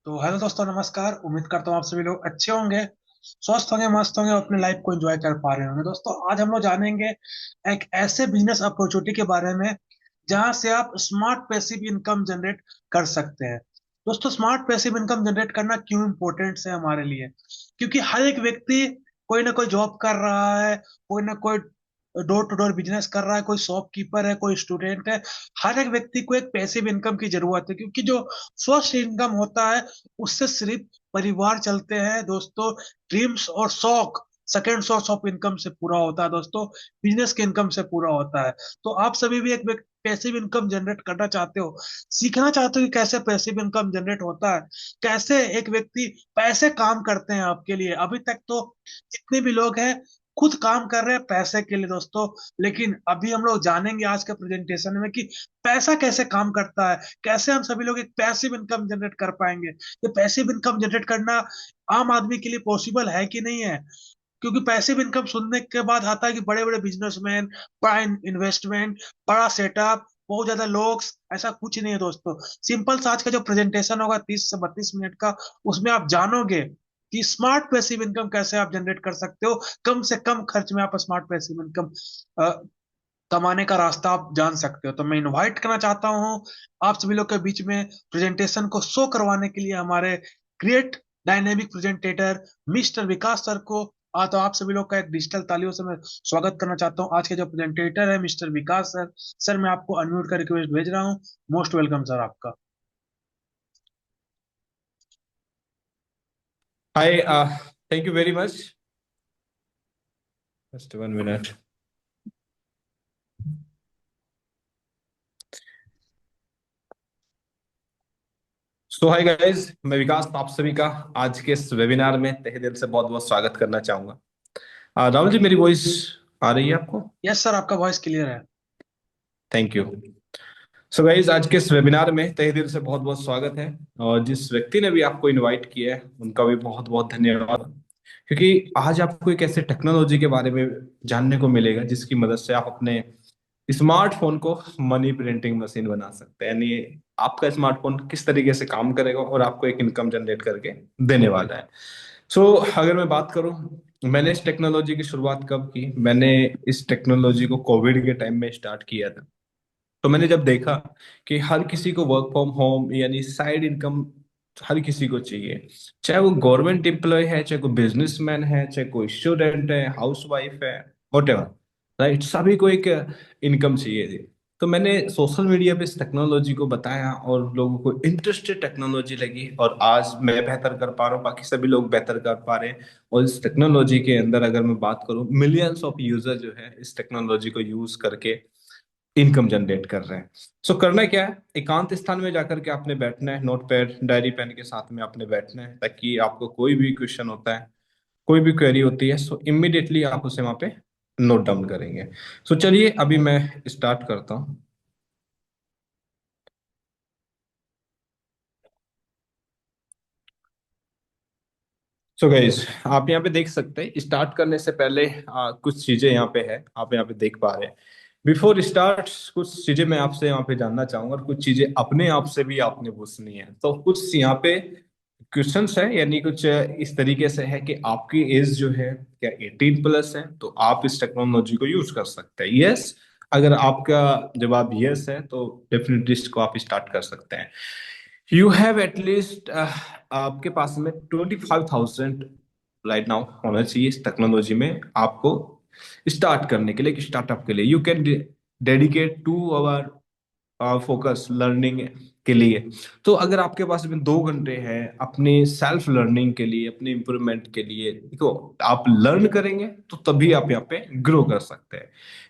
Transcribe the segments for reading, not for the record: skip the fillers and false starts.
तो हेलो दोस्तों, नमस्कार। उम्मीद करता हूँ आप सभी लोग अच्छे होंगे, स्वस्थ होंगे, मस्त होंगे और अपनी लाइफ को एंजॉय कर पा रहे होंगे। दोस्तों, आज हम लोग जानेंगे एक ऐसे बिजनेस अपॉर्चुनिटी के बारे में जहां से आप स्मार्ट पैसिव इनकम जनरेट कर सकते हैं। दोस्तों, स्मार्ट पैसिव इनकम जनरेट करना क्यों इम्पोर्टेंट है हमारे लिए? क्योंकि हर एक व्यक्ति कोई ना कोई जॉब कर रहा है, कोई ना कोई डोर टू डोर बिजनेस कर रहा है, कोई शॉपकीपर है, कोई स्टूडेंट है। हर एक व्यक्ति को एक पैसिव इनकम की जरूरत है, क्योंकि जो फर्स्ट इनकम होता है उससे सिर्फ परिवार चलते हैं दोस्तों। ड्रीम्स और शौक सेकेंड सोर्स ऑफ इनकम से पूरा होता है दोस्तों, बिजनेस के इनकम से पूरा होता है। तो आप सभी भी एक पैसिव इनकम जनरेट करना चाहते हो, सीखना चाहते हो कि कैसे पैसिव इनकम जनरेट होता है, कैसे एक व्यक्ति पैसे काम करते हैं आपके लिए। अभी तक तो जितने भी लोग हैं खुद काम कर रहे हैं पैसे के लिए दोस्तों, लेकिन अभी हम लोग जानेंगे आज के प्रेजेंटेशन में कि पैसा कैसे काम करता है, कैसे हम सभी लोग एक पैसिव इनकम जनरेट कर पाएंगे। ये पैसिव इनकम जनरेट करना आम आदमी के लिए पॉसिबल है कि नहीं है? क्योंकि पैसिव इनकम सुनने के बाद आता है कि बड़े बड़े बिजनेसमैन, बड़ा इन्वेस्टमेंट, बड़ा सेटअप, बहुत ज्यादा लोग। ऐसा कुछ नहीं है दोस्तों। सिंपल सा आज का जो प्रेजेंटेशन होगा 30 से 32 मिनट का, उसमें आप जानोगे कि स्मार्ट पैसिव इनकम कैसे आप जनरेट कर सकते हो। कम से कम खर्च में आप स्मार्ट पैसिव इनकम कमाने का रास्ता आप जान सकते हो। तो मैं इनवाइट करना चाहता हूँ आप सभी लोग के बीच में प्रेजेंटेशन को शो करवाने के लिए हमारे ग्रेट डायनेमिक प्रेजेंटेटर मिस्टर विकास सर को। तो आप सभी लोग का एक डिजिटल तालियों से मैं स्वागत करना चाहता हूँ। आज के जो प्रेजेंटेटर है मिस्टर विकास सर। सर, मैं आपको अनम्यूट का रिक्वेस्ट भेज रहा हूँ। मोस्ट वेलकम सर आपका। Hi, thank you very much. Just 1 minute. Hi guys, मैं विकास आप सभी का आज के इस वेबिनार में तहे दिल से बहुत बहुत स्वागत करना चाहूंगा। राहुल जी, मेरी वॉइस आ रही है आपको? यस सर, आपका वॉइस क्लियर है। Thank you. गाइस, आज के इस वेबिनार में तहे दिल से बहुत बहुत स्वागत है। और जिस व्यक्ति ने भी आपको इनवाइट किया है उनका भी बहुत बहुत धन्यवाद, क्योंकि आज आपको एक ऐसे टेक्नोलॉजी के बारे में जानने को मिलेगा जिसकी मदद से आप अपने स्मार्टफोन को मनी प्रिंटिंग मशीन बना सकते हैं। यानी आपका स्मार्टफोन किस तरीके से काम करेगा और आपको एक इनकम जनरेट करके देने वाला है। अगर मैं बात करूं, मैंने इस टेक्नोलॉजी की शुरुआत कब की? मैंने इस टेक्नोलॉजी को कोविड के टाइम में स्टार्ट किया था। तो मैंने जब देखा कि हर किसी को वर्क फ्रॉम होम यानी साइड इनकम हर किसी को चाहिए, चाहे वो गवर्नमेंट एम्प्लॉय है, चाहे कोई बिजनेसमैन है, चाहे कोई स्टूडेंट है, हाउस वाइफ है, वॉटेवर, राइट, सभी को एक इनकम चाहिए थी। तो मैंने सोशल मीडिया पे इस टेक्नोलॉजी को बताया और लोगों को इंटरेस्टेड टेक्नोलॉजी लगी, और आज मैं बेहतर कर पा रहा हूँ, बाकी सभी लोग बेहतर कर पा रहे हैं। और इस टेक्नोलॉजी के अंदर अगर मैं बात करूँ, मिलियंस ऑफ यूजर जो है इस टेक्नोलॉजी को यूज करके इनकम जनरेट कर रहे हैं। करना क्या है, एकांत स्थान में जाकर के आपने बैठना है, नोट पैड डायरी पेन के साथ में आपने बैठना है, ताकि आपको कोई भी क्वेश्चन होता है, कोई भी क्वेरी होती है, इमिडिएटली आप उसे वहां पे नोट डाउन करेंगे। चलिए अभी मैं स्टार्ट करता हूँ। गाइस, आप यहाँ पे देख सकते हैं, स्टार्ट करने से पहले कुछ चीजें यहाँ पे है, आप यहाँ पे देख पा रहे हैं। बिफोर स्टार्ट कुछ चीजें मैं आपसे यहाँ पे जानना चाहूंगा, और कुछ चीजें अपने आप से भी आपने पूछनी है। तो कुछ यहाँ पे क्वेश्चंस है, यानी कुछ इस तरीके से है कि आपकी एज जो है क्या 18 प्लस है, तो आप इस टेक्नोलॉजी को यूज कर सकते हैं। यस, अगर आपका जवाब यस है तो डेफिनेटली इसको आप स्टार्ट कर सकते हैं। यू हैव एटलीस्ट आपके पास में 25,000 राइट नाउ होना चाहिए इस टेक्नोलॉजी में आपको स्टार्ट करने के लिए, स्टार्टअप के लिए। You can dedicate 2 hour focus learning के लिए। तो अगर आपके पास में 2 घंटे हैं अपनी सेल्फ लर्निंग के लिए, अपने इंप्रूवमेंट के लिए, देखो, आप लर्न करेंगे तो तभी आप यहाँ पे ग्रो कर सकते हैं।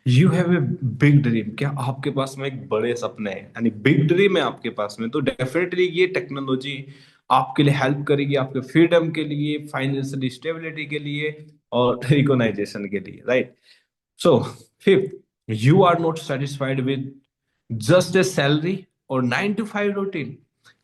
You have a big dream, क्या आपके पास में एक बड़े सपने हैं, यानी बिग ड्रीम है आपके पास में, तो डेफिनेटली ये टेक्नोलॉजी आपके लिए हेल्प करेगी, आपके फ्रीडम के लिए, फाइनेंशियल स्टेबिलिटी के लिए, और रिकॉग्नाइजेशन के लिए, right. So fifth, you are not satisfied with just a salary और 9 to 5 रूटीन,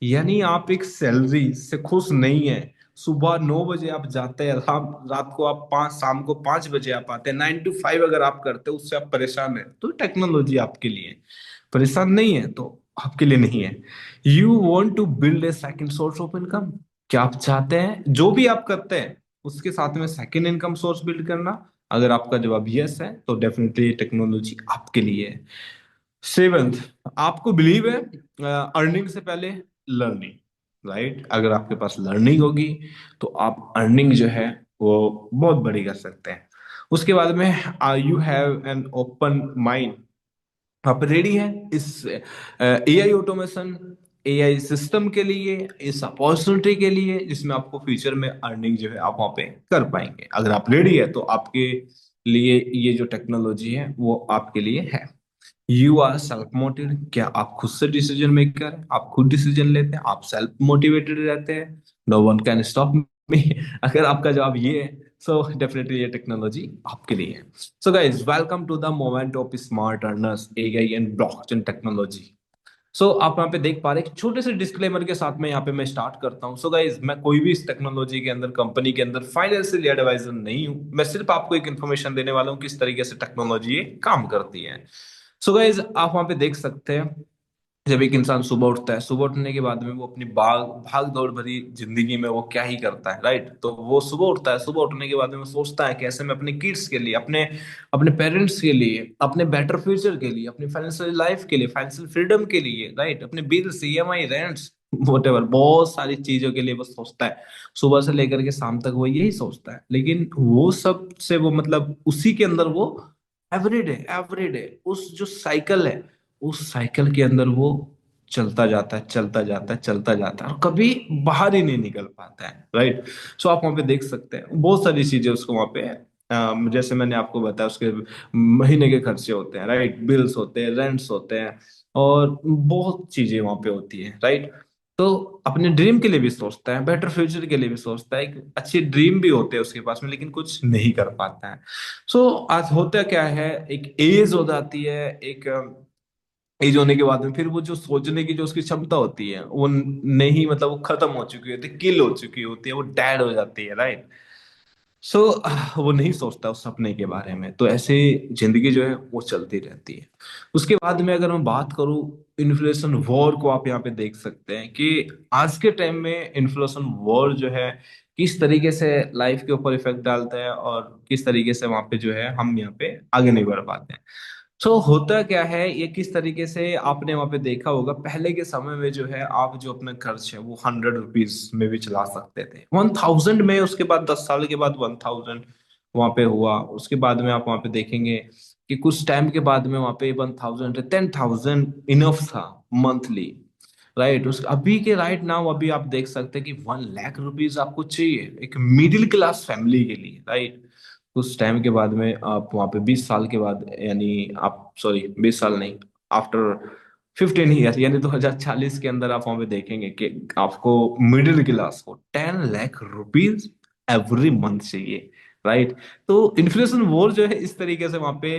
यानी आप एक सैलरी से खुश नहीं है। सुबह 9 बजे आप जाते हैं, रात को आप 5, शाम को 5 बजे आप आते हैं, 9 to 5 अगर आप करते हैं उससे आप परेशान है, तो टेक्नोलॉजी आपके लिए है। परेशान नहीं है तो आपके लिए नहीं है। You want to build a second source of income. क्या आप चाहते हैं जो भी आप करते हैं उसके साथ में सेकेंड इनकम सोर्स बिल्ड करना? अगर आपका जवाब यस है तो डेफिनेटली टेक्नोलॉजी आपके लिए है। सेवेंथ, आपको बिलीव है अर्निंग से पहले लर्निंग, राइट? अगर आपके पास लर्निंग होगी तो आप अर्निंग जो है वो बहुत बड़ी कर सकते हैं। उसके बाद में you have an open mind. आप रेडी हैं इस एआई ऑटोमेशन, एआई सिस्टम के लिए, इस अपॉर्चुनिटी के लिए जिसमें आपको फ्यूचर में अर्निंग जो है आप वहां पे कर पाएंगे? अगर आप रेडी है तो आपके लिए ये जो टेक्नोलॉजी है वो आपके लिए है। You are self motivated. क्या आप खुद से डिसीजन मेकर हैं? आप खुद डिसीजन लेते हैं, आप सेल्फ मोटिवेटेड रहते हैं? No one can stop me. अगर आपका जवाब ये है सो डेफिनेटली ये टेक्नोलॉजी आपके लिए है। So guys, welcome to the moment of smart earners, AI and blockchain technology. So आप यहाँ पे देख पा रहे हैं एक छोटे से डिस्क्लेमर के साथ में यहाँ पे मैं स्टार्ट करता हूँ। सो गाइज, मैं कोई भी इस टेक्नोलॉजी के अंदर, कंपनी के अंदर फाइनेंशियल एडवाइजर नहीं हूँ। मैं सिर्फ आपको एक इन्फॉर्मेशन देने वाला हूँ किस तरीके से टेक्नोलॉजी ये काम करती है। सो गाइज, आप वहां पे देख सकते हैं जब एक इंसान सुबह उठता है, सुबह उठने के बाद में वो अपनी भाग भाग दौड़ भरी जिंदगी में वो क्या ही करता है, राइट? तो वो सुबह उठता है, सुबह उठने के बाद में वो सोचता है कैसे मैं अपने किड्स के लिए, अपने अपने पेरेंट्स के लिए, अपने बेटर फ्यूचर के लिए, अपनी फाइनेंशियल लाइफ के लिए, फाइनेंशियल फ्रीडम के लिए, राइट, अपने बिल्स, ईएमआई, रेंट्स, वोटेवर, बहुत सारी चीजों के लिए वो सोचता है। सुबह से लेकर के शाम तक वो यही सोचता है, लेकिन वो सब से वो मतलब उसी के अंदर वो एवरीडे उस जो साइकिल है, उस साइकिल के अंदर वो चलता जाता है, चलता जाता है, चलता जाता है और कभी बाहर ही नहीं निकल पाता है, राइट? सो आप वहां पे देख सकते हैं बहुत सारी चीजें उसको वहां पे जैसे मैंने आपको बताया, उसके महीने के खर्चे होते हैं, राइट, बिल्स होते हैं, रेंट्स होते हैं और बहुत चीजें वहां पे होती है, राइट? तो अपने ड्रीम के लिए भी सोचता है, बेटर फ्यूचर के लिए भी सोचता है, एक अच्छी ड्रीम भी होते हैं उसके पास में, लेकिन कुछ नहीं कर पाता है। सो आज होता क्या है, एक एज हो जाती है, एक एज होने के बाद में फिर वो जो सोचने की जो उसकी क्षमता होती है वो नहीं, मतलब वो खत्म हो चुकी होती है, किल हो चुकी होती है, वो डेड हो जाती है, राइट? सो वो नहीं सोचता उस सपने के बारे में, तो ऐसे जिंदगी जो है वो चलती रहती है। उसके बाद में अगर मैं बात करूं इन्फ्लेशन वॉर को, आप यहाँ पे देख सकते हैं कि आज के टाइम में इन्फ्लेशन वॉर जो है किस तरीके से लाइफ के ऊपर इफेक्ट डालता है और किस तरीके से वहां पे जो है हम यहाँ पे आगे नहीं बढ़ पाते हैं। सो होता क्या है, ये किस तरीके से आपने वहां पे देखा होगा, पहले के समय में जो है आप जो अपना खर्च है वो 100 रुपीज में भी चला सकते थे, 1000 में, उसके बाद 10 साल के बाद 1000 वहां पे हुआ। उसके बाद में आप वहां पे देखेंगे कि कुछ टाइम के बाद में वहां पे 1000, 10,000 इनफ था मंथली, राइट? उस अभी के राइट नाउ अभी आप देख सकते हैं कि 1 लाख रुपीज आपको चाहिए एक मिडिल क्लास फैमिली के लिए, राइट? कुछ टाइम के बाद में आप वहां पे 20 साल के बाद, यानी आप सॉरी 20 साल नहीं, आफ्टर 15 ईयर यानी 2040 के अंदर आप वहां पे देखेंगे कि आपको मिडिल क्लास को 10 लाख रुपीज एवरी मंथ चाहिए, राइट? तो इन्फ्लेशन वॉर जो है इस तरीके से वहां पे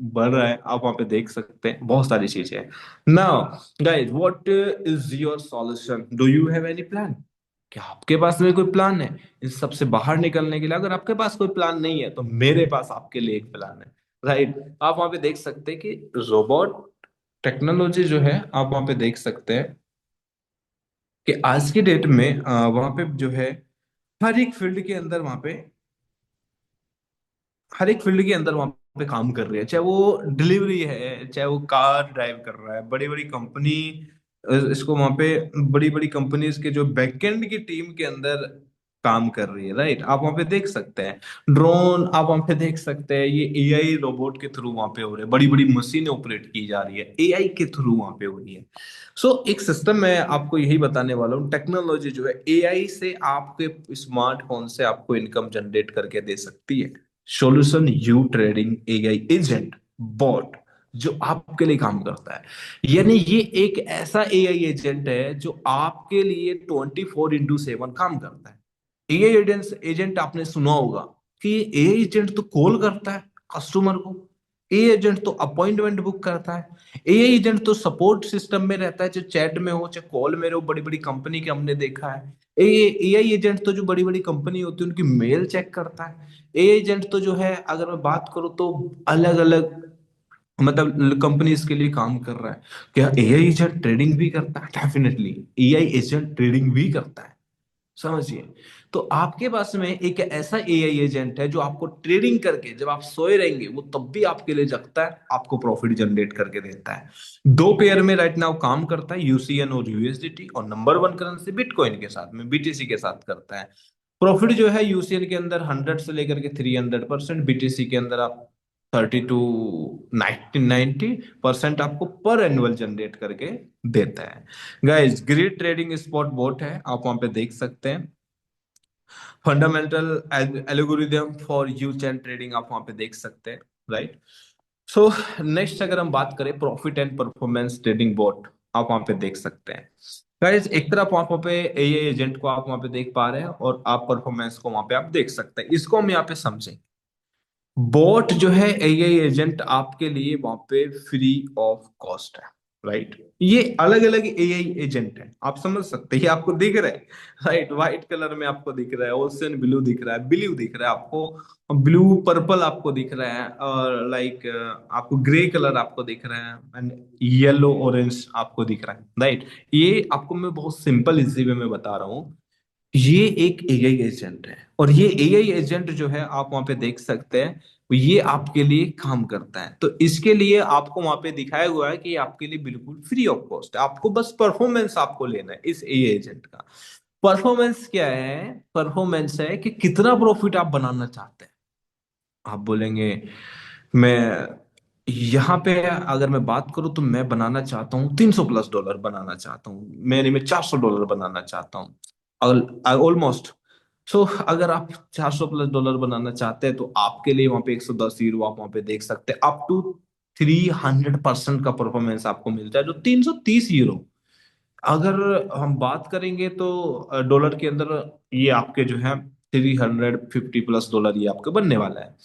बढ़ रहा है, आप वहां पे देख सकते हैं बहुत सारी चीजें। Now guys, what is your solution? Do you have any plan? क्या आपके पास में कोई प्लान है इन सबसे बाहर निकलने के लिए? अगर आपके पास कोई प्लान नहीं है तो मेरे पास आपके लिए एक प्लान है, राइट? आप वहां पे देख सकते हैं कि रोबोट टेक्नोलॉजी जो है, आप वहां पे देख सकते हैं कि आज की डेट में वहां पे जो है हर एक फील्ड के अंदर वहां पे, हर एक फील्ड के अंदर वहां पे काम कर रही है, चाहे वो डिलीवरी है, चाहे वो कार ड्राइव कर रहा है, बड़ी बड़ी कंपनी इसको वहां पे, बड़ी बड़ी कंपनीज के जो बैकएंड की टीम के अंदर काम कर रही है, राइट? आप वहां पे देख सकते हैं ड्रोन, आप वहां पे देख सकते हैं ये एआई रोबोट के थ्रू वहां पे हो रहे हैं, बड़ी बड़ी मशीनें ऑपरेट की जा रही है एआई के थ्रू वहां पे हो रही है। सो एक सिस्टम मैं आपको यही बताने वाला हूँ, टेक्नोलॉजी जो है एआई से आपके स्मार्टफोन से आपको इनकम जनरेट करके दे सकती है। Solution you trading AI agent bot जो आपके लिए काम करता है, यानी ये एक ऐसा एआई एजेंट है जो आपके लिए 24x7 काम करता है। एआई एजेंट एजेंट आपने सुना होगा कि एआई एजेंट तो कॉल करता है कस्टमर को, एआई एजेंट तो अपॉइंटमेंट बुक करता है, एआई एजेंट तो सपोर्ट सिस्टम में रहता है, चाहे चैट में हो चाहे कॉल में हो, बड़ी बड़ी कंपनी के हमने देखा है। एआई एजेंट तो जो बड़ी बड़ी कंपनी होती है उनकी मेल चेक करता है। एआई एजेंट तो जो है, अगर मैं बात करूँ तो अलग अलग मतलब कंपनी इसके लिए काम कर रहा है। क्या एआई एजेंट ट्रेडिंग भी करता है? डेफिनेटली एआई एजेंट ट्रेडिंग भी करता है, समझिए। तो आपके पास में एक ऐसा एआई एजेंट है जो आपको ट्रेडिंग करके, जब आप सोए रहेंगे वो तब भी आपके लिए जगता है, आपको प्रॉफिट जनरेट करके देता है। दो पेयर में राइट नाउ काम करता है, यूसीएन और यूएसडीटी, और नंबर वन करेंसी बिटकॉइन के साथ में बीटीसी के साथ करता है। प्रॉफिट जो है यूसीएन के अंदर 100 से लेकर के 300%, बीटीसी के अंदर आप 30 to 90% आपको पर एनुअल जनरेट करके देता है। Guys, grid trading spot boat है, आप वहां पे देख सकते हैं। Fundamental algorithm for use and trading आप वहां पे देख सकते हैं, राइट। सो नेक्स्ट अगर हम बात करें profit and performance trading boat, आप वहां पे देख सकते हैं। गाइस, एक तरफ आप वहां पे एआई एजेंट को आप वहां पे देख पा रहे हैं, और आप परफॉर्मेंस को वहां पे आप देख सकते हैं। इसको हम यहाँ पे समझें। बॉट जो है एआई एजेंट आपके लिए वहां पे फ्री ऑफ कॉस्ट है, राइट। ये अलग अलग एआई एजेंट है, आप समझ सकते हैं, ये आपको दिख रहा है, राइट। व्हाइट कलर में आपको दिख रहा है, ओशियन ब्लू दिख रहा है, ब्लू दिख रहा है आपको, ब्लू पर्पल आपको दिख रहा है, और लाइक आपको ग्रे कलर आपको दिख रहा है, एंड येलो ऑरेंज आपको दिख रहा है, राइट। ये आपको मैं बहुत सिंपल इजी वे में बता रहा हूँ। ये एक एआई एजेंट है, और ये एआई एजेंट जो है आप वहां पे देख सकते हैं, ये आपके लिए काम करता है। तो इसके लिए आपको वहां पे दिखाया हुआ है कि ये आपके लिए बिल्कुल फ्री ऑफ कॉस्ट है, आपको बस परफॉर्मेंस आपको लेना है इस एआई एजेंट का। परफॉर्मेंस क्या है? परफॉर्मेंस है कि कितना प्रॉफिट आप बनाना चाहते हैं। आप बोलेंगे, मैं यहाँ पे अगर मैं बात करूं तो मैं बनाना चाहता हूँ $300+ बनाना चाहता हूँ, मैंने में $400 बनाना चाहता हूँ ऑलमोस्ट। सो अगर आप $400+ बनाना चाहते हैं तो आपके लिए वहां पे 110 यूरो आप वहां पे देख सकते हैं, अप टू 300% का परफॉर्मेंस आपको मिलता है, जो 330 यूरो। अगर हम बात करेंगे तो डॉलर के अंदर ये आपके जो है $350+ ये आपके बनने वाला है।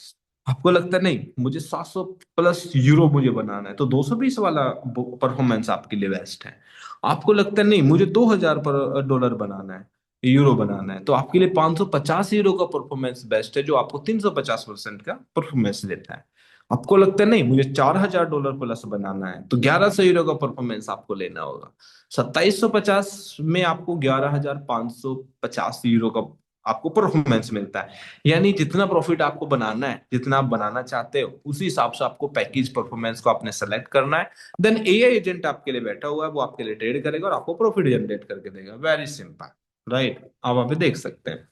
आपको लगता है नहीं मुझे 700+ यूरो मुझे बनाना है, तो 220 वाला परफॉर्मेंस आपके लिए बेस्ट है। आपको लगता है नहीं मुझे 2000 पर डॉलर बनाना है, यूरो बनाना है, तो आपके लिए 550 यूरो का परफॉर्मेंस बेस्ट है, जो आपको 350% का परफॉर्मेंस देता है। आपको लगता है नहीं मुझे $4000 प्लस बनाना है, तो 1100 यूरो का परफॉर्मेंस आपको लेना होगा। 2750 में आपको 11550 यूरो का आपको परफॉर्मेंस मिलता है। यानी जितना प्रॉफिट आपको बनाना है, जितना आप बनाना चाहते हो, उसी हिसाब से आपको पैकेज परफॉर्मेंस को आपने सेलेक्ट करना है। देन एआई एजेंट आपके लिए बैठा हुआ है, वो आपके लिए ट्रेड करेगा और आपको प्रॉफिट जनरेट करके देगा, वेरी सिंपल, राइट। आप वहां पे देख सकते हैं।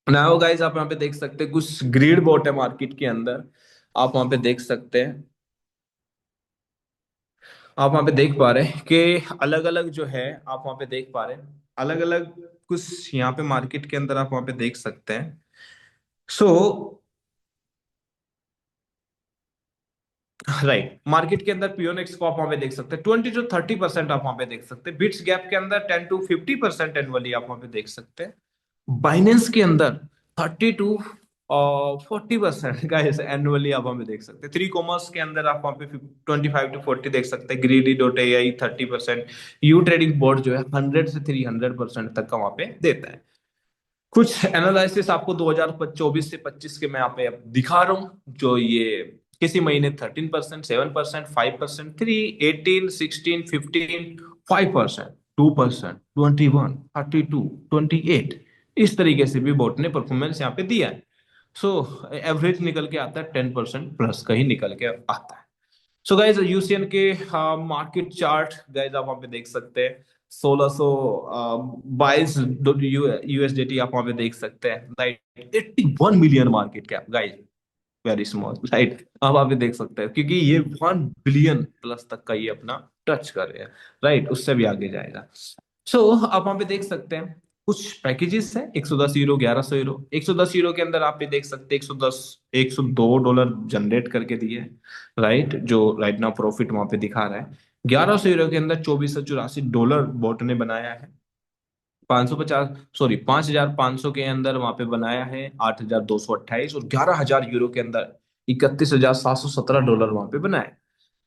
नाउ गाइस, आप यहाँ पे देख सकते हैं कुछ ग्रीड बॉट है मार्केट के अंदर, आप वहां पे देख सकते हैं। आप वहां पे देख पा रहे हैं कि अलग अलग जो है, आप वहां पे देख पा रहे हैं अलग अलग कुछ यहाँ पे मार्केट के अंदर आप वहां पे देख सकते हैं। सो राइट, मार्केट के अंदर पियोनेक्स को आप वहां पे देख सकते हैं, 20 to 30% आप वहां पे देख सकते हैं। बिट्स गैप के अंदर 10 to 50% एनुअली आप वहां पे देख सकते हैं। बाइनेंस के अंदर 30 to 40% गाइस एनुअली आप वहां पे देख सकते हैं। थ्री कॉमर्स के अंदर आप वहां पे 25 to 40 देख सकते हैं। Greedy dot AI 30%। You trading board जो है 100 से 300% तक का वहां पे देता है। कुछ एनालिसिस आपको 2024 से 25 के मैं यहाँ पे अब दिखा रहा हूँ, जो ये किसी महीने 13%, 7%, 5%, 3, 18, 16, 15, 5%, 2%, 21, 32, 28, इस तरीके से भी बोट ने परफॉर्मेंस यहाँ पे दिया है। सो एवरेज निकल के आता है 10% प्लस का ही निकल के आता है। सो गाइज, यूसीएन के मार्केट चार्ट गाइज आप वहां पे देख सकते हैं। 1622 यूएसडीटी आप वहां पे देख सकते हैं, right. 81 million market cap guys, very small, right. आप वहां पे देख सकते हैं, क्योंकि ये 1 बिलियन प्लस तक का ये अपना टच कर रहे हैं, राइट। उससे भी आगे जाएगा। सो आप वहां पे देख सकते हैं कुछ पैकेजेस है, 110 यूरो, 1100 यूरो। 110 यूरो के अंदर आप ये देख सकते हैं 102 डॉलर जनरेट करके दिए, राइट, जो राइट नाउ प्रॉफिट वहां पे दिखा रहा है। 1100 यूरो के अंदर 2484 डॉलर बोट ने बनाया है। 550, सॉरी, 5500 के अंदर वहां पे बनाया है 8228, और 11000 यूरो के अंदर 31717 डॉलर वहां पे बनाया है।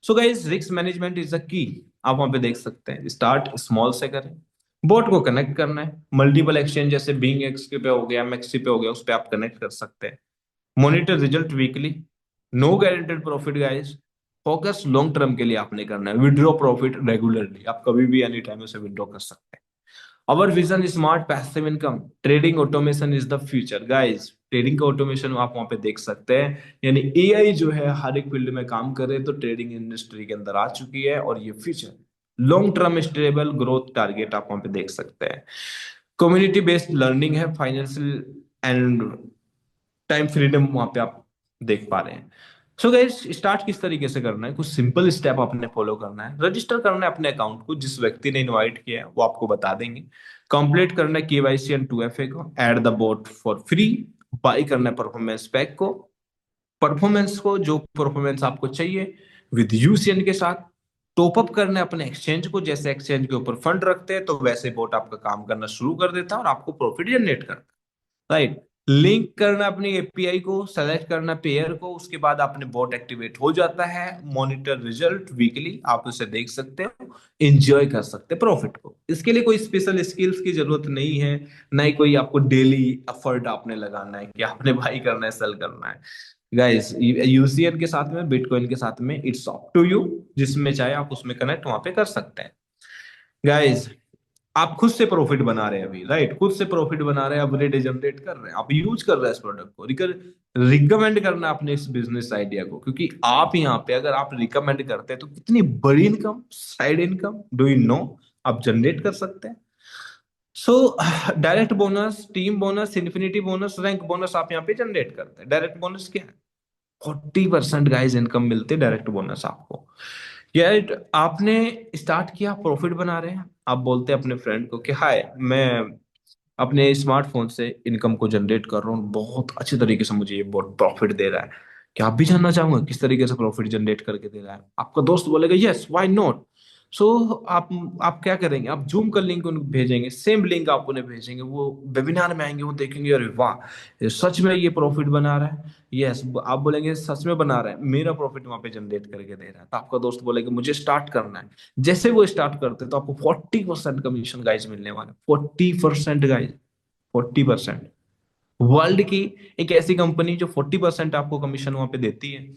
So guys, risk management is the key. आप वहां पे देख सकते हैं, स्टार्ट स्मॉल से करें। बोट को कनेक्ट करना है मल्टीपल एक्सचेंज, जैसे बीइंग एक्स पे हो गया, मैक्सी पे हो गया, उस पे आप कनेक्ट कर सकते हैं। Monitor result weekly. No guaranteed profit guys. Focus long term के लिए आपने करना है। विड्रॉ प्रॉफिट रेगुलरली, आप कभी भी एनी टाइम उसे विड्रॉ कर सकते हैं। Our vision smart passive income, trading automation is the future guys. Trading का ऑटोमेशन आप वहां पे देख सकते हैं, यानी एआई जो है हर एक फील्ड में काम करे, तो ट्रेडिंग इंडस्ट्री के अंदर आ चुकी है और ये future long term stable growth target आप वहां पे देख सकते हैं। कम्युनिटी बेस्ड लर्निंग है, फाइनेंशियल एंड टाइम फ्रीडम वहां पे आप देख पा रहे हैं। सो गाइस, स्टार्ट किस तरीके से करना है, कुछ सिंपल स्टेप आपने फॉलो करना है। रजिस्टर करना है अपने अकाउंट को, जिस व्यक्ति ने इनवाइट किया है वो आपको बता देंगे। कंप्लीट करना है केवाईसी एंड 2FA को, add the boat for free. By करना है परफॉर्मेंस पैक को, परफॉर्मेंस को जो परफॉर्मेंस आपको चाहिए विद यूसीएन के साथ। टॉप अप करना है अपने एक्सचेंज को, जैसे एक्सचेंज के ऊपर फंड रखते हैं तो वैसे बोट आपका काम करना शुरू कर देता है और आपको प्रॉफिट जनरेट करता है, राइट। लिंक करना अपनी एपीआई को, सेलेक्ट करना पेयर को, उसके बाद अपने बोट एक्टिवेट हो जाता है। मॉनिटर रिजल्ट वीकली, आप उसे देख सकते हो, एंजॉय कर सकते हैं प्रॉफिट को। इसके लिए कोई स्पेशल स्किल्स की जरूरत नहीं है, ना ही कोई आपको डेली एफर्ट आपने लगाना है कि आपने बाई करना है सेल करना है। गाइस, यूसीएन के साथ में, बिटकॉइन के साथ में, इट्स अप टू यू, जिसमें चाहे आप उसमें कनेक्ट वहां पे कर सकते हैं। गाइस, आप खुद से प्रॉफिट बना रहे हैं अभी, राइट, खुद से प्रॉफिट बना रहे हैं, अपग्रेड जनरेट कर रहे हैं, आप यूज कर रहे हैं इस प्रोडक्ट को। रिकमेंड करना अपने इस बिजनेस आइडिया को, क्योंकि आप यहाँ पे अगर आप रिकमेंड करते हैं तो कितनी बड़ी income, side income, do you know, आप जनरेट कर सकते हैं। So direct bonus, team bonus, infinity bonus, rank bonus आप यहाँ पे जनरेट करते हैं। डायरेक्ट बोनस क्या है? 40% गाइस इनकम मिलती है डायरेक्ट बोनस आपको। यार, आपने स्टार्ट किया, प्रॉफिट बना रहे हैं, आप बोलते हैं अपने फ्रेंड को कि हाय, मैं अपने स्मार्टफोन से इनकम को जनरेट कर रहा हूँ, बहुत अच्छे तरीके से मुझे ये बहुत प्रॉफिट दे रहा है, क्या आप भी जानना चाहूंगा किस तरीके से प्रॉफिट जनरेट करके दे रहा है? आपका दोस्त बोलेगा यस, व्हाई नॉट। सो आप क्या करेंगे, आप जूम कर लिंक उनको भेजेंगे, सेम लिंक आप उन्हें भेजेंगे, वो वेबिनार में आएंगे, वो देखेंगे अरे वाह, ये सच में ये प्रॉफिट बना रहा है। यस, आप बोलेंगे सच में बना रहा है, मेरा प्रॉफिट वहां पे जनरेट करके दे रहा है, तो आपका दोस्त बोलेगा मुझे स्टार्ट करना है। जैसे वो स्टार्ट करते हैं तो आपको 40% कमीशन गाइज मिलने वाला है। 40% गाइज, 40%। वर्ल्ड की एक ऐसी कंपनी जो 40% आपको कमीशन वहां पे देती है।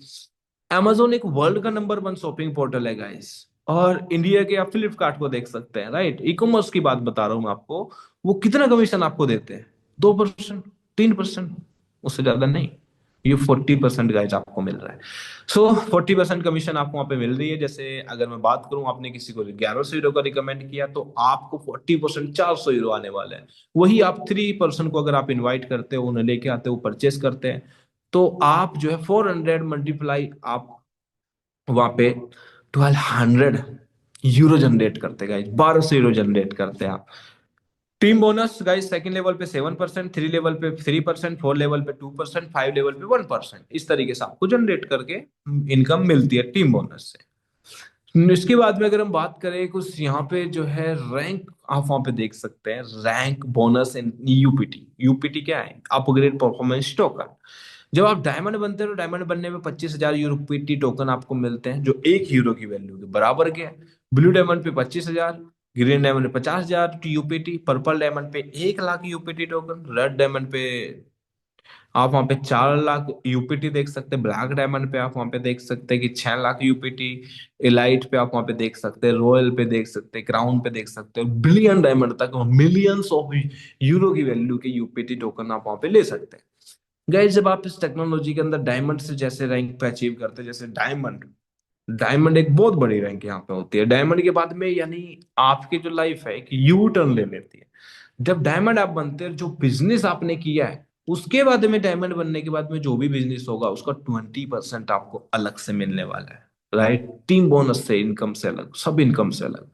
Amazon एक वर्ल्ड का नंबर वन शॉपिंग पोर्टल है गाइस। और इंडिया के आप फ्लिपकार्ट को देख सकते हैं, राइट, ई कॉमर्स की बात बता रहा हूं मैं आपको। वो कितना कमीशन आपको देते हैं? 2%, 3%, उससे ज्यादा नहीं। ये 40% गाइज आपको मिल रहा है। सो 40% कमीशन आपको वहां पे मिल रही है। जैसे अगर मैं बात करूं, आपने किसी को 1100 यूरो का रिकमेंड किया तो आपको 40% 400 यूरो आने वाले हैं। वही आप 3% को अगर आप इनवाइट करते हो, उन्हें लेके आते हो, परचेस करते हैं, तो आप जो है 400 मल्टीप्लाई, आप वहां पे 1200 यूरो जनरेट करते गाइस, 1200 यूरो जनरेट करते हैं आप। Team bonus guys, second level पे 7%, थ्री लेवल पे 3%, फोर लेवल पे 2%, फाइव लेवल पे 1%, इस तरीके से आपको जनरेट करके इनकम मिलती है टीम बोनस से। इसके बाद में अगर हम बात करें कुछ यहाँ पे जो है रैंक, आप वहां पे देख सकते हैं रैंक बोनस इन यूपीटी। यूपीटी क्या है? Upgrade performance token. जब आप डायमंड बनते हैं तो डायमंड बनने में 25,000 यूपीटी टोकन आपको मिलते हैं, जो 1 यूरो की वैल्यू के बराबर के है। ब्लू डायमंड पे 25,000, ग्रीन डायमंड पे 50,000 यूपीटी, पर्पल डायमंड पे 1 lakh UPT token, red diamond पे आप वहां पे 4 लाख यूपीटी देख सकते हैं, ब्लैक डायमंड पे आप वहां पे देख सकते हैं कि 6 लाख यूपीटी, एलाइट पे आप वहां पे देख सकते हैं, रॉयल पे देख सकते हैं, क्राउन पे देख सकते हैं, बिलियन डायमंड तक, मिलियंस ऑफ यूरो की वैल्यू के यूपीटी टोकन आप वहां पे ले सकते हैं। गाइस, जब आप इस टेक्नोलॉजी के अंदर डायमंड से जैसे रैंक पे अचीव करते हैं, जैसे डायमंड, डायमंड एक बहुत बड़ी रैंक यहाँ पे होती है। डायमंड के बाद में यानी आपकी जो लाइफ है एक यू टर्न ले लेती है। जब डायमंड आप बनते हैं, जो बिजनेस आपने किया है उसके बाद में, डायमंड बनने के बाद में जो भी बिजनेस होगा उसका 20% आपको अलग से मिलने वाला है, राइट। टीम बोनस से, इनकम से अलग, सब इनकम से अलग।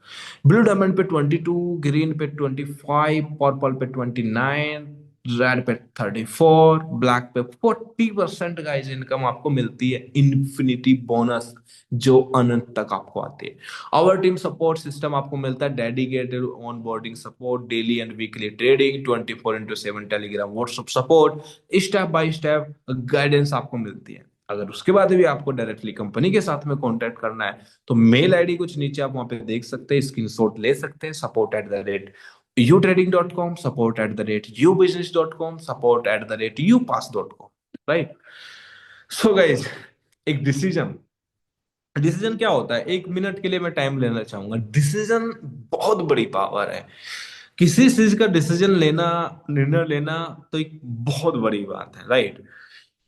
ब्लू डायमंड पे 22, ग्रीन पे 25, पर्पल पे 29, रेड पे 34, ब्लैक पे 40% गाइस इनकम आपको मिलती है, इन्फिनिटी बोनस, जो अनंत तक आपको आती है। आवर टीम सपोर्ट सिस्टम आपको मिलता है, dedicated on boarding support, daily and weekly trading, 24x7 Telegram WhatsApp support, step by step guidance आपको मिलती है। अगर उसके बाद भी आपको डायरेक्टली कंपनी के साथ में कांटेक्ट करना है तो मेल आईडी कुछ नीचे आप वहां पे देख सकते हैं, स्क्रीनशॉट ले सकते हैं, support@utrading.com, support@ubusiness.com, support@upass.com, right. So guys, एक डिसीजन, डिसीजन क्या होता है, 1 मिनट के लिए मैं टाइम लेना चाहूंगा। डिसीजन बहुत बड़ी पावर है। किसी चीज का डिसीजन लेना, निर्णय लेना, तो एक बहुत बड़ी बात है, राइट।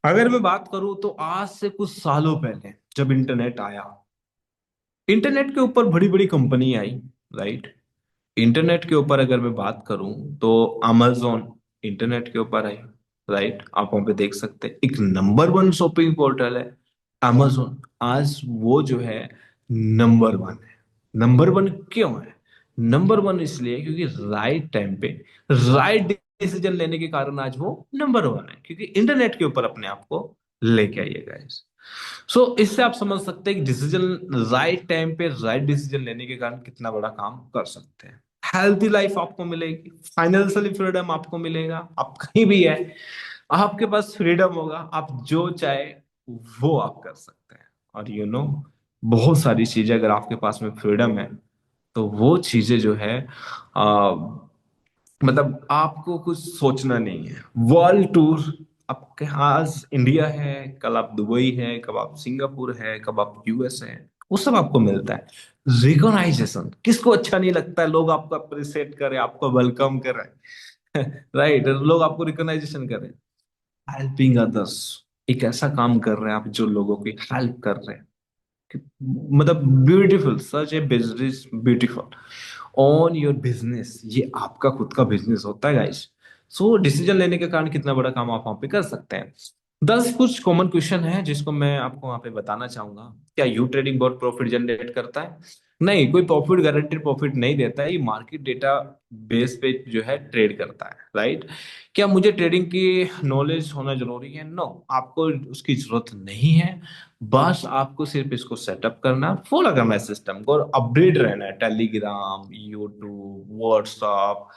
अगर मैं बात करूं तो आज से कुछ सालों पहले जब इंटरनेट आया, इंटरनेट के ऊपर बड़ी बड़ी कंपनी आई, राइट। इंटरनेट के ऊपर अगर मैं बात करूं तो अमेजोन इंटरनेट के ऊपर आई, राइट। आप वहां पे देख सकते हैं एक नंबर वन शॉपिंग पोर्टल है अमेजोन। आज वो जो है नंबर वन है। नंबर वन क्यों है? नंबर वन इसलिए क्योंकि राइट टाइम पे राइट डिसीजन लेने के कारण आज वो नंबर वन है, क्योंकि इंटरनेट के ऊपर अपने आप को लेके आइएगा। सो इससे आप समझ सकते हैं कि डिसीजन, राइट टाइम पे राइट डिसीजन लेने के कारण कितना बड़ा काम कर सकते हैं। हेल्थी लाइफ आपको मिलेगी, फाइनेंशियली फ्रीडम आपको मिलेगा। आप कहीं भी है, आपके पास फ्रीडम होगा, आप जो चाहे वो आप कर सकते हैं। और बहुत सारी चीजें अगर आपके पास में फ्रीडम है, तो वो चीजें जो है मतलब आपको कुछ सोचना नहीं है। वर्ल्ड टूर, आपके आज इंडिया है, कल आप दुबई है, कब आप सिंगापुर है, कब आप यूएस है, वो सब आपको मिलता है। रिकॉग्नाइजेशन किसको अच्छा नहीं लगता है, लोग आपको अप्रिशिएट करें, आपको वेलकम करें, राइट। लोग आपको रिकॉग्नाइजेशन करें। हेल्पिंग अदर्स, एक ऐसा काम कर रहे हैं आप जो लोगों की हेल्प कर रहे हैं, मतलब beautiful, such A business beautiful on your business. ये आपका खुद का बिजनेस होता है गाइस। सो डिसीजन लेने के कारण कितना बड़ा काम आप वहां पे कर सकते हैं। 10 कुछ कॉमन क्वेश्चन है जिसको मैं आपको वहां पे बताना चाहूंगा। क्या यू ट्रेडिंग बहुत प्रॉफिट जनरेट करता है? नहीं, कोई प्रॉफिट गारंटेड प्रॉफिट नहीं देता है। ये मार्केट डेटा बेस पे जो है ट्रेड करता है, राइट। क्या मुझे ट्रेडिंग की नॉलेज होना जरूरी है? नो, आपको उसकी जरूरत नहीं है। बस आपको सिर्फ इसको सेटअप करना, फॉलो करना है सिस्टम को, और अपडेट रहना है। टेलीग्राम, यूट्यूब, व्हाट्सअप,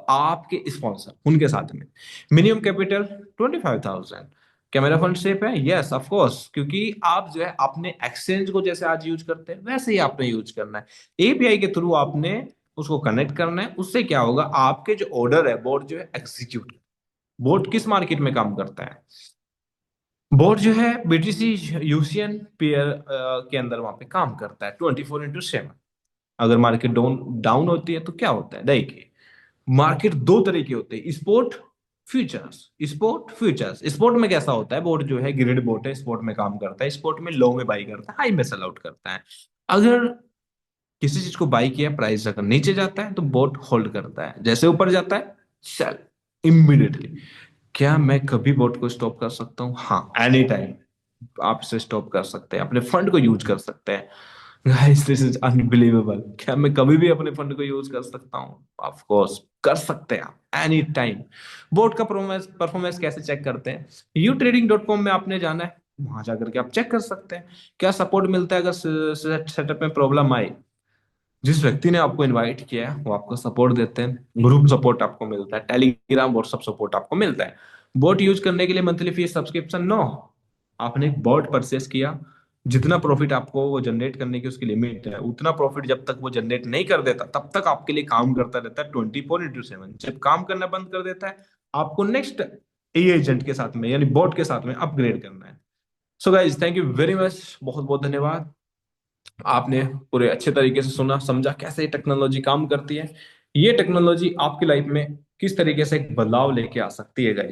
आपके स्पॉन्सर उनके साथ में। Minimum capital 25,000। क्या मेरा फंड सेफ है? यस ऑफ कोर्स, क्योंकि आप जो है अपने एक्सचेंज को जैसे आज यूज करते हैं वैसे ही आपने यूज करना है। एपीआई के थ्रू आपने उसको कनेक्ट करना है। उससे क्या होगा, आपके जो ऑर्डर है बोर्ड जो है एग्जीक्यूट। बोर्ड किस मार्केट में काम करता है? बोर्ड जो है बीटीसी यूसीएन पेयर के अंदर वहां पे काम करता है 24/7। अगर मार्केट डाउन डाउन होती है तो क्या होता है, देखिए। मार्केट दो तरह की होते हैं, sport futures. Sport futures, sport में कैसा होता है, बोर्ड जो है ग्रिड बोर्ड है, स्पोर्ट में काम करता है। स्पोर्ट में लो में बाई करता है, हाई में सेल आउट करता है। अगर किसी चीज को बाई किया, प्राइस अगर नीचे जाता है तो बोट होल्ड करता है, जैसे ऊपर जाता है सेल इमीडिएटली। क्या मैं कभी बोट को स्टॉप कर सकता हूँ? हाँ, एनी टाइम आप इसे स्टॉप कर सकते हैं, अपने फंड को यूज कर सकते हैं। Guys this is unbelievable. क्या मैं कभी भी अपने फंड को यूज कर सकता हूँ? ऑफ कोर्स कर सकते हैं आप, एनी टाइम। बोट का परफॉर्मेंस परफॉर्मेंस कैसे चेक करते हैं? youtrading.com में आपने जाना है, वहां जाकर के आप चेक कर सकते हैं। क्या सपोर्ट मिलता है अगर सेटअप में प्रॉब्लम आई? जिस व्यक्ति ने आपको इनवाइट किया है वो आपको सपोर्ट देते हैं। ग्रुप सपोर्ट आपको मिलता है, टेलीग्राम व्हाट्सएप सपोर्ट आपको मिलता है। बोट यूज करने के लिए मंथली फीस सब्सक्रिप्शन नो। आपने एक बॉट परचेस किया, जितना प्रॉफिट आपको वो जनरेट करने की उसकी लिमिट है, उतना प्रॉफिट जब तक वो जनरेट नहीं कर देता तब तक आपके लिए काम करता रहता है 24/7। जब काम करना बंद कर देता है, आपको नेक्स्ट एजेंट के साथ में यानी बॉट के साथ में अपग्रेड करना है। So guys thank you very much, बहुत बहुत धन्यवाद। आपने पूरे अच्छे तरीके से सुना, समझा कैसे टेक्नोलॉजी काम करती है। ये टेक्नोलॉजी आपकी लाइफ में किस तरीके से एक बदलाव लेके आ सकती है गाइस।